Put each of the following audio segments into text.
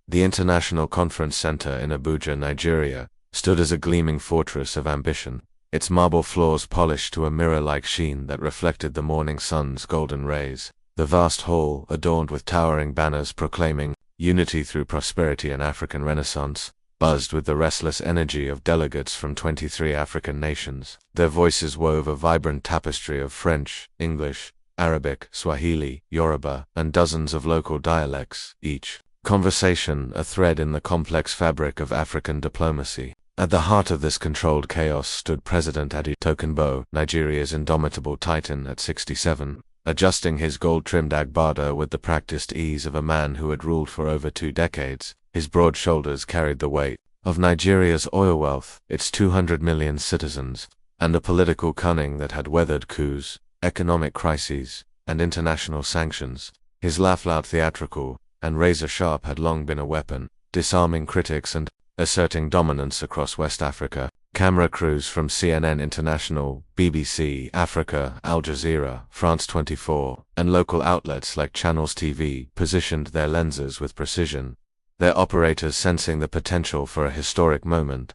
The International Conference Center in Abuja, Nigeria, stood as a gleaming fortress of ambition, its marble floors polished to a mirror-like sheen that reflected the morning sun's golden rays. The vast hall, adorned with towering banners proclaiming unity through prosperity and African Renaissance, buzzed with the restless energy of delegates from 23 African nations. Their voices wove a vibrant tapestry of French, English, Arabic, Swahili, Yoruba, and dozens of local dialects, each conversation a thread in the complex fabric of African diplomacy. At the heart of this controlled chaos stood President Tokunboh, Nigeria's indomitable titan at 67, adjusting his gold-trimmed agbada with the practiced ease of a man who had ruled for over 2 decades. His broad shoulders carried the weight of Nigeria's oil wealth, its 200 million citizens, and a political cunning that had weathered coups, economic crises, and international sanctions. His laugh-loud theatrical and razor-sharp had long been a weapon, disarming critics and asserting dominance across West Africa. Camera crews from CNN International, BBC Africa, Al Jazeera, France 24, and local outlets like Channels TV positioned their lenses with precision, their operators sensing the potential for a historic moment.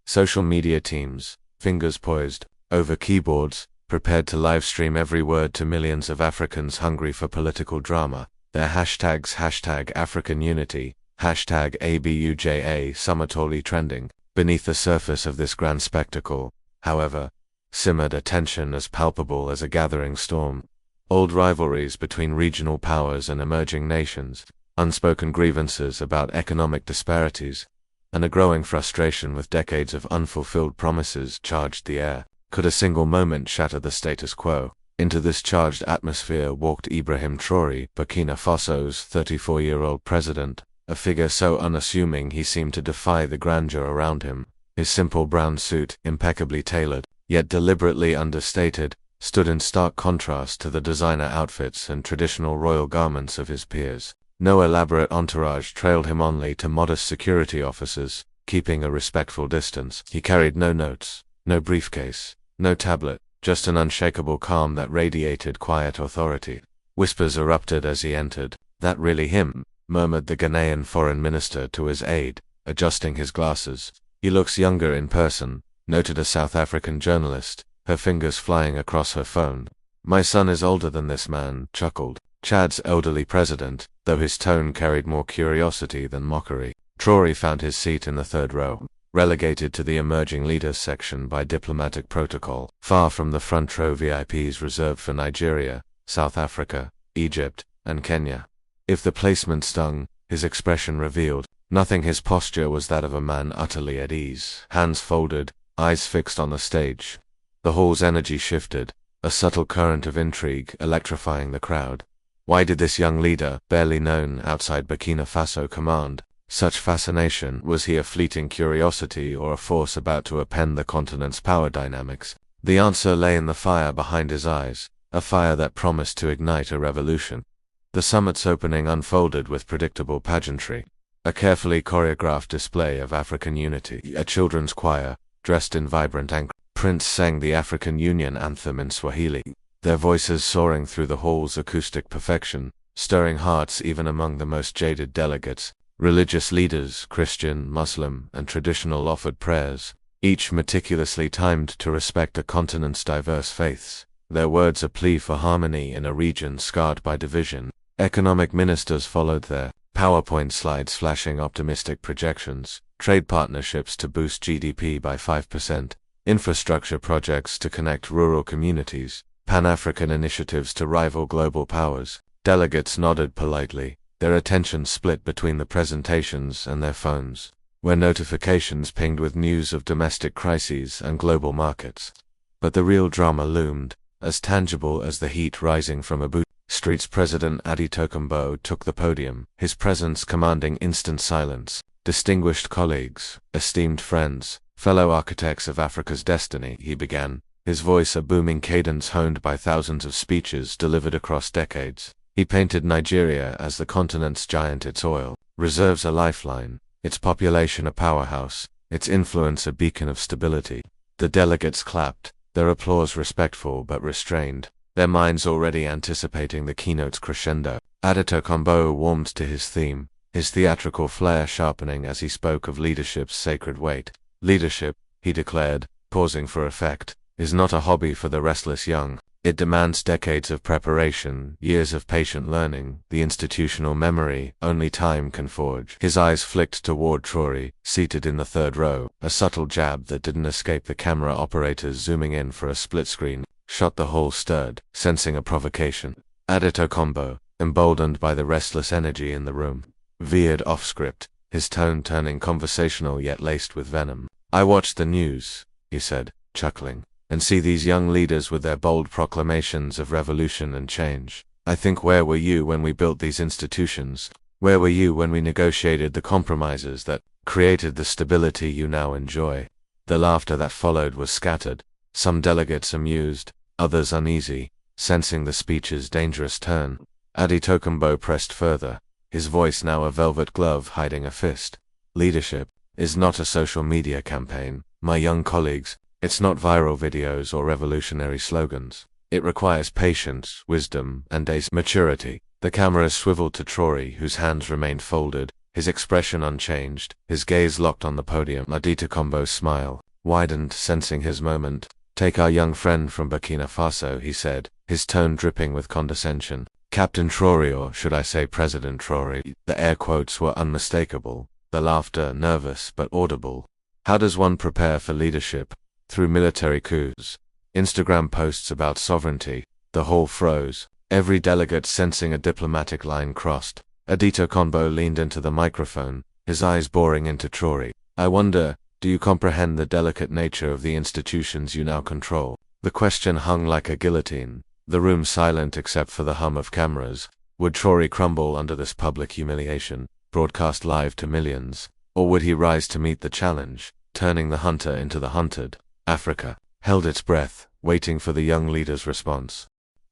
Social media teams, fingers poised over keyboards, prepared to livestream every word to millions of Africans hungry for political drama. Their hashtags #AfricanUnity, #ABUJA summitally trending. Beneath the surface of this grand spectacle, however, simmered a tension as palpable as a gathering storm. Old rivalries between regional powers and emerging nations, unspoken grievances about economic disparities, and a growing frustration with decades of unfulfilled promises charged the air. Could a single moment shatter the status quo? Into this charged atmosphere walked Ibrahim Traoré, Burkina Faso's 34-year-old president, a figure so unassuming he seemed to defy the grandeur around him. His simple brown suit, impeccably tailored, yet deliberately understated, stood in stark contrast to the designer outfits and traditional royal garments of his peers. No elaborate entourage trailed him, only to modest security officers, keeping a respectful distance. He carried no notes, no briefcase, no tablet, just an unshakable calm that radiated quiet authority. Whispers erupted as he entered. "That really him?" murmured the Ghanaian foreign minister to his aide, adjusting his glasses. "He looks younger in person," noted a South African journalist, her fingers flying across her phone. "My son is older than this man," chuckled Chad's elderly president, though his tone carried more curiosity than mockery. Traoré found his seat in the third row, relegated to the emerging leaders section by diplomatic protocol, far from the front row VIPs reserved for Nigeria, South Africa, Egypt, and Kenya. If the placement stung, his expression revealed nothing. His posture was that of a man utterly at ease, hands folded, eyes fixed on the stage. The hall's energy shifted, a subtle current of intrigue electrifying the crowd. Why did this young leader, barely known outside Burkina Faso, command such fascination? Was he a fleeting curiosity or a force about to upend the continent's power dynamics? The answer lay in the fire behind his eyes, a fire that promised to ignite a revolution. The summit's opening unfolded with predictable pageantry, a carefully choreographed display of African unity. A children's choir, dressed in vibrant prints, sang the African Union anthem in Swahili, their voices soaring through the hall's acoustic perfection, stirring hearts even among the most jaded delegates. Religious leaders, Christian, Muslim, and traditional, offered prayers, each meticulously timed to respect a continent's diverse faiths, their words a plea for harmony in a region scarred by division. Economic ministers followed their PowerPoint slides flashing optimistic projections, trade partnerships to boost GDP by 5%, infrastructure projects to connect rural communities, Pan-African initiatives to rival global powers. Delegates nodded politely, their attention split between the presentations and their phones, where notifications pinged with news of domestic crises and global markets. But the real drama loomed, as tangible as the heat rising from Abuja Street's President Tokunboh took the podium, his presence commanding instant silence. "Distinguished colleagues, esteemed friends, fellow architects of Africa's destiny," he began, his voice a booming cadence honed by thousands of speeches delivered across decades. He painted Nigeria as the continent's giant, its oil reserves a lifeline, its population a powerhouse, its influence a beacon of stability. The delegates clapped, their applause respectful but restrained, their minds already anticipating the keynote's crescendo. Tokunboh warmed to his theme, his theatrical flair sharpening as he spoke of leadership's sacred weight. Leadership, he declared, pausing for effect, is not a hobby for the restless young. It demands decades of preparation, years of patient learning, the institutional memory only time can forge. His eyes flicked toward Traoré, seated in the third row, a subtle jab that didn't escape the camera operators zooming in for a split screen. Shot the hall stirred, sensing a provocation. Adito Combo, emboldened by the restless energy in the room, veered off script, his tone turning conversational yet laced with venom. I watched the news, he said, chuckling, and see these young leaders with their bold proclamations of revolution and change. I think, where were you when we built these institutions? Where were you when we negotiated the compromises that created the stability you now enjoy? The laughter that followed was scattered, some delegates amused, others uneasy, sensing the speech's dangerous turn. Aditokumbo pressed further, his voice now a velvet glove hiding a fist. Leadership is not a social media campaign, my young colleagues. It's not viral videos or revolutionary slogans. It requires patience, wisdom, and maturity. The cameras swiveled to Traoré, whose hands remained folded, his expression unchanged, his gaze locked on the podium. Aditokumbo's smile widened, sensing his moment. Take our young friend from Burkina Faso, he said, his tone dripping with condescension. Captain Traoré, or should I say President Traoré. The air quotes were unmistakable, the laughter nervous but audible. How does one prepare for leadership? Through military coups. Instagram posts about sovereignty. The hall froze, every delegate sensing a diplomatic line crossed. Aditokumbo leaned into the microphone, his eyes boring into Traoré. I wonder, do you comprehend the delicate nature of the institutions you now control? The question hung like a guillotine, the room silent except for the hum of cameras. Would Traoré crumble under this public humiliation, broadcast live to millions? Or would he rise to meet the challenge, turning the hunter into the hunted? Africa held its breath, waiting for the young leader's response.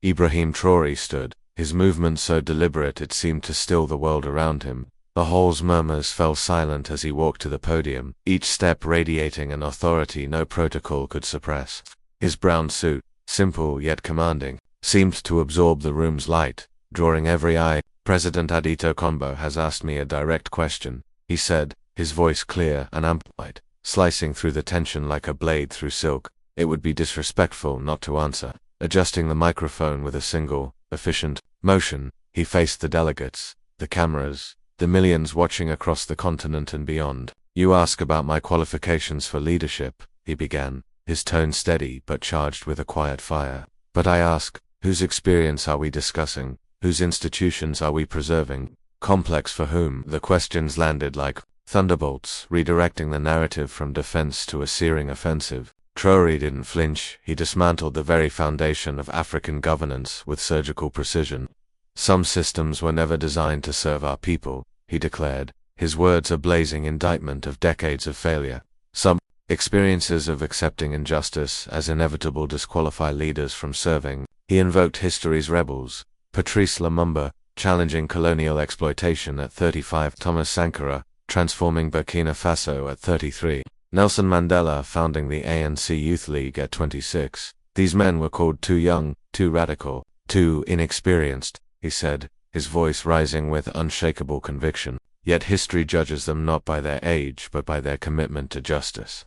Ibrahim Traoré stood, his movement so deliberate it seemed to still the world around him. The hall's murmurs fell silent as he walked to the podium, each step radiating an authority no protocol could suppress. His brown suit, simple yet commanding, seemed to absorb the room's light, drawing every eye. President Aditokumbo has asked me a direct question, he said, his voice clear and amplified, slicing through the tension like a blade through silk. It would be disrespectful not to answer. Adjusting the microphone with a single, efficient motion, he faced the delegates, the cameras, the millions watching across the continent and beyond. You ask about my qualifications for leadership, he began, his tone steady but charged with a quiet fire. But I ask, whose experience are we discussing? Whose institutions are we preserving? Complex for whom? The questions landed like thunderbolts, redirecting the narrative from defense to a searing offensive. Traoré didn't flinch. He dismantled the very foundation of African governance with surgical precision. Some systems were never designed to serve our people, he declared, his words a blazing indictment of decades of failure. Some experiences of accepting injustice as inevitable disqualify leaders from serving. He invoked history's rebels. Patrice Lumumba, challenging colonial exploitation at 35. Thomas Sankara, transforming Burkina Faso at 33. Nelson Mandela, founding the ANC Youth League at 26. These men were called too young, too radical, too inexperienced, he said, his voice rising with unshakable conviction. Yet history judges them not by their age but by their commitment to justice.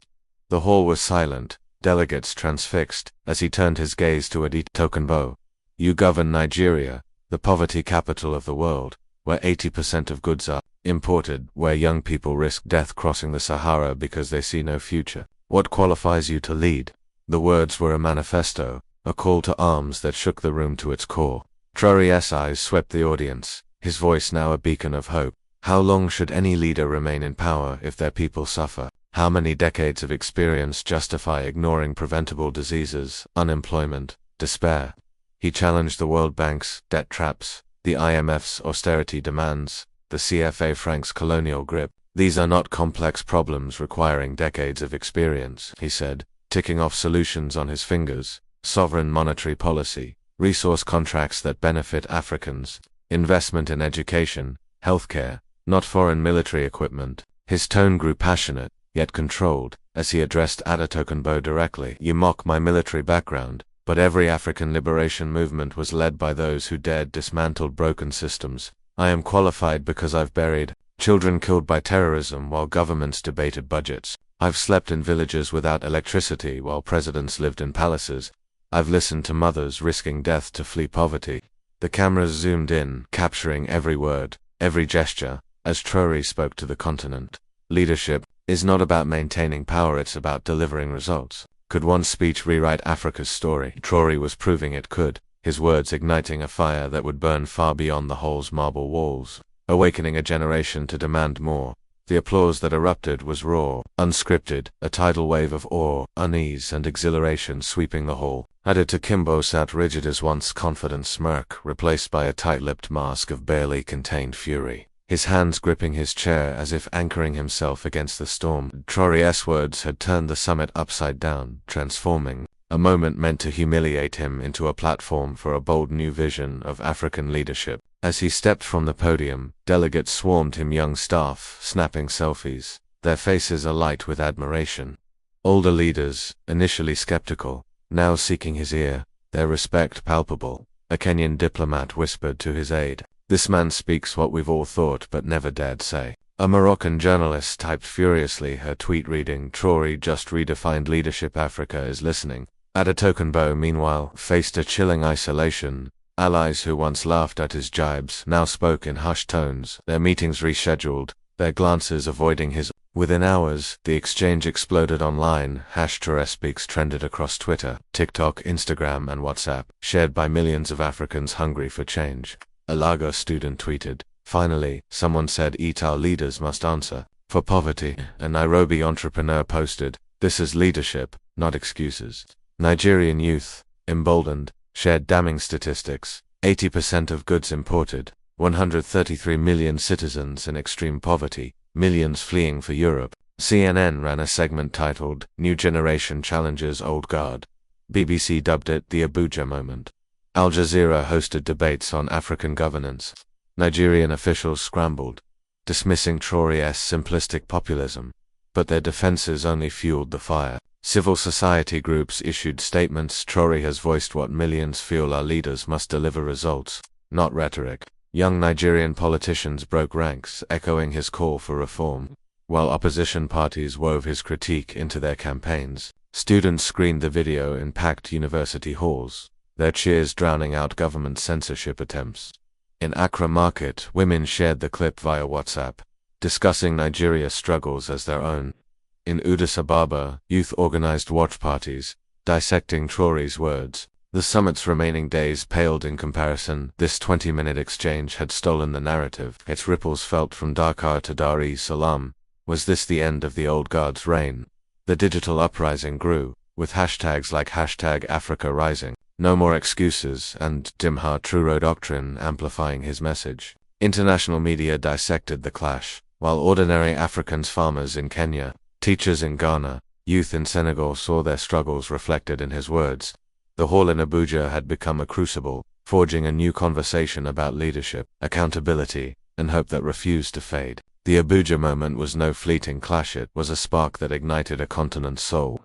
The hall was silent, delegates transfixed, as he turned his gaze to Aditokumbo. You govern Nigeria, the poverty capital of the world, where 80% of goods are imported, where young people risk death crossing the Sahara because they see no future. What qualifies you to lead? The words were a manifesto, a call to arms that shook the room to its core. Traoré's eyes swept the audience, his voice now a beacon of hope. How long should any leader remain in power if their people suffer? How many decades of experience justify ignoring preventable diseases, unemployment, despair? He challenged the World Bank's debt traps, the IMF's austerity demands, the CFA franc's colonial grip. These are not complex problems requiring decades of experience, he said, ticking off solutions on his fingers. Sovereign monetary policy, resource contracts that benefit Africans, investment in education, healthcare, not foreign military equipment. His tone grew passionate, yet controlled, as he addressed Aditokumbo directly. You mock my military background, but every African liberation movement was led by those who dared dismantle broken systems. I am qualified because I've buried Children killed by terrorism while governments debated budgets. I've slept in villages without electricity while presidents lived in palaces. I've listened to mothers risking death to flee poverty. The cameras zoomed in, capturing every word, every gesture, as Traoré spoke to the continent. Leadership is not about maintaining power, it's about delivering results. Could one speech rewrite Africa's story? Traoré was proving it could, his words igniting a fire that would burn far beyond the hall's marble walls, awakening a generation to demand more. The applause that erupted was raw, unscripted, a tidal wave of awe, unease, and exhilaration sweeping the hall. Added Kimbo sat rigid as once confident smirk, replaced by a tight-lipped mask of barely contained fury, his hands gripping his chair as if anchoring himself against the storm. Traoré's words had turned the summit upside down, transforming a moment meant to humiliate him into a platform for a bold new vision of African leadership. As he stepped from the podium, delegates swarmed him, young staff, snapping selfies, their faces alight with admiration. Older leaders, initially skeptical, now seeking his ear, their respect palpable. A Kenyan diplomat whispered to his aide, "This man speaks what we've all thought but never dared say." A Moroccan journalist typed furiously, her tweet reading, "Traoré just redefined leadership, Africa is listening." Adetokunbo, meanwhile, faced a chilling isolation. Allies who once laughed at his jibes now spoke in hushed tones, their meetings rescheduled, their glances avoiding his. Within hours, the exchange exploded online. #Traoré Speaks trended across Twitter, TikTok, Instagram, and WhatsApp, shared by millions of Africans hungry for change. A Lagos student tweeted, "Finally, someone said it, our leaders must answer for poverty." A Nairobi entrepreneur posted, "This is leadership, not excuses." Nigerian youth, emboldened, shared damning statistics: 80% of goods imported, 133 million citizens in extreme poverty, millions fleeing for Europe. CNN ran a segment titled, "New Generation Challenges Old Guard." BBC dubbed it the Abuja Moment. Al Jazeera hosted debates on African governance. Nigerian officials scrambled, dismissing Traoré's simplistic populism. But their defenses only fueled the fire. Civil society groups issued statements. Traoré has voiced what millions feel, our leaders must deliver results, not rhetoric. Young Nigerian politicians broke ranks, echoing his call for reform, while opposition parties wove his critique into their campaigns. Students screened the video in packed university halls, their cheers drowning out government censorship attempts. In Accra Market, women shared the clip via WhatsApp, discussing Nigeria's struggles as their own. In Addis Ababa, youth organized watch parties, dissecting Traoré's words. The summit's remaining days paled in comparison. This 20-minute exchange had stolen the narrative, its ripples felt from Dakar to Dar es Salaam. Was this the end of the old guard's reign? The digital uprising grew, with hashtags like #AfricaRising, no more excuses, and Dimha Truro Doctrine amplifying his message. International media dissected the clash, while ordinary Africans, farmers in Kenya, teachers in Ghana, youth in Senegal saw their struggles reflected in his words. The hall in Abuja had become a crucible, forging a new conversation about leadership, accountability, and hope that refused to fade. The Abuja moment was no fleeting clash, it was a spark that ignited a continent's soul.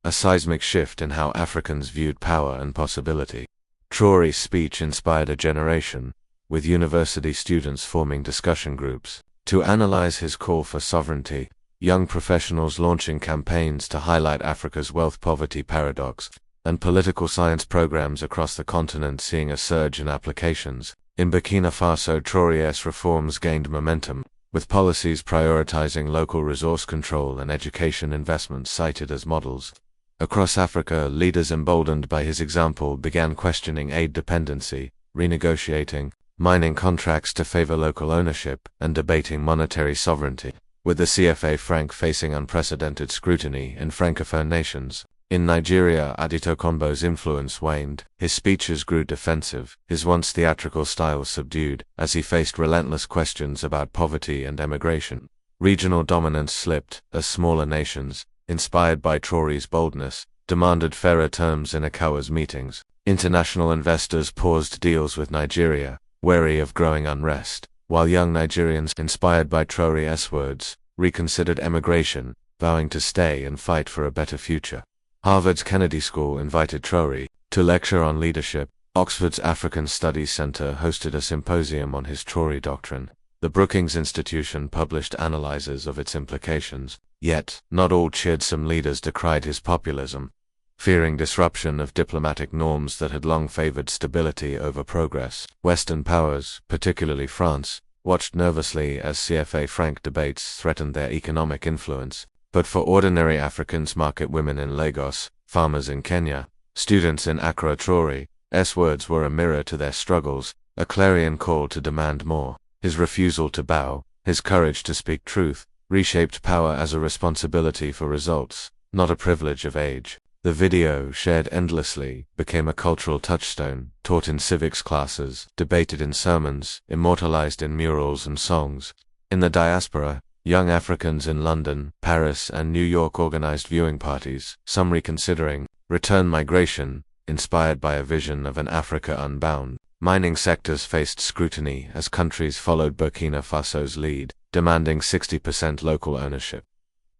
A seismic shift in how Africans viewed power and possibility. Traoré's speech inspired a generation, with university students forming discussion groups to analyze his call for sovereignty, young professionals launching campaigns to highlight Africa's wealth-poverty paradox, and political science programs across the continent seeing a surge in applications. In Burkina Faso, Traoré's reforms gained momentum, with policies prioritizing local resource control and education investments cited as models. Across Africa, leaders emboldened by his example began questioning aid dependency, renegotiating mining contracts to favor local ownership, and debating monetary sovereignty. With the CFA franc facing unprecedented scrutiny in Francophone nations. In Nigeria, Adetokunbo's influence waned, his speeches grew defensive, his once theatrical style subdued, as he faced relentless questions about poverty and emigration. Regional dominance slipped, as smaller nations, inspired by Traoré's boldness, demanded fairer terms in ECOWAS meetings. International investors paused deals with Nigeria, wary of growing unrest, while young Nigerians, inspired by Traoré's words, reconsidered emigration, vowing to stay and fight for a better future. Harvard's Kennedy School invited Traoré to lecture on leadership. Oxford's African Studies Center hosted a symposium on his Traoré doctrine. The Brookings Institution published analyses of its implications, yet not all cheersome leaders decried his populism. Fearing disruption of diplomatic norms that had long favored stability over progress, Western powers, particularly France, watched nervously as CFA-Franc debates threatened their economic influence. But for ordinary Africans, market women in Lagos, farmers in Kenya, students in Accra, Traoré's words were a mirror to their struggles, a clarion call to demand more. His refusal to bow, his courage to speak truth, reshaped power as a responsibility for results, not a privilege of age. The video, shared endlessly, became a cultural touchstone, taught in civics classes, debated in sermons, immortalized in murals and songs. In the diaspora, young Africans in London, Paris, and New York organized viewing parties, some reconsidering return migration, inspired by a vision of an Africa unbound. Mining sectors faced scrutiny as countries followed Burkina Faso's lead, demanding 60% local ownership.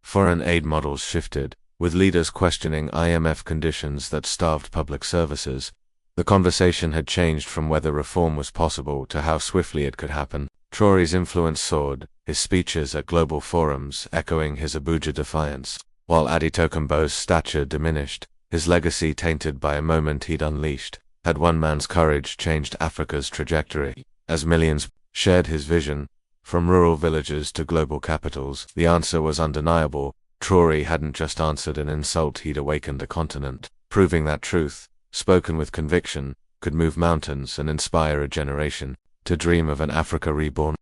Foreign aid models shifted, with leaders questioning IMF conditions that starved public services. The conversation had changed from whether reform was possible to how swiftly it could happen. Traoré's influence soared, his speeches at global forums echoing his Abuja defiance, while Adetokunbo's stature diminished, his legacy tainted by a moment he'd unleashed. Had one man's courage changed Africa's trajectory? As millions shared his vision, from rural villages to global capitals, the answer was undeniable. Traoré hadn't just answered an insult, he'd awakened a continent, proving that truth, spoken with conviction, could move mountains and inspire a generation to dream of an Africa reborn.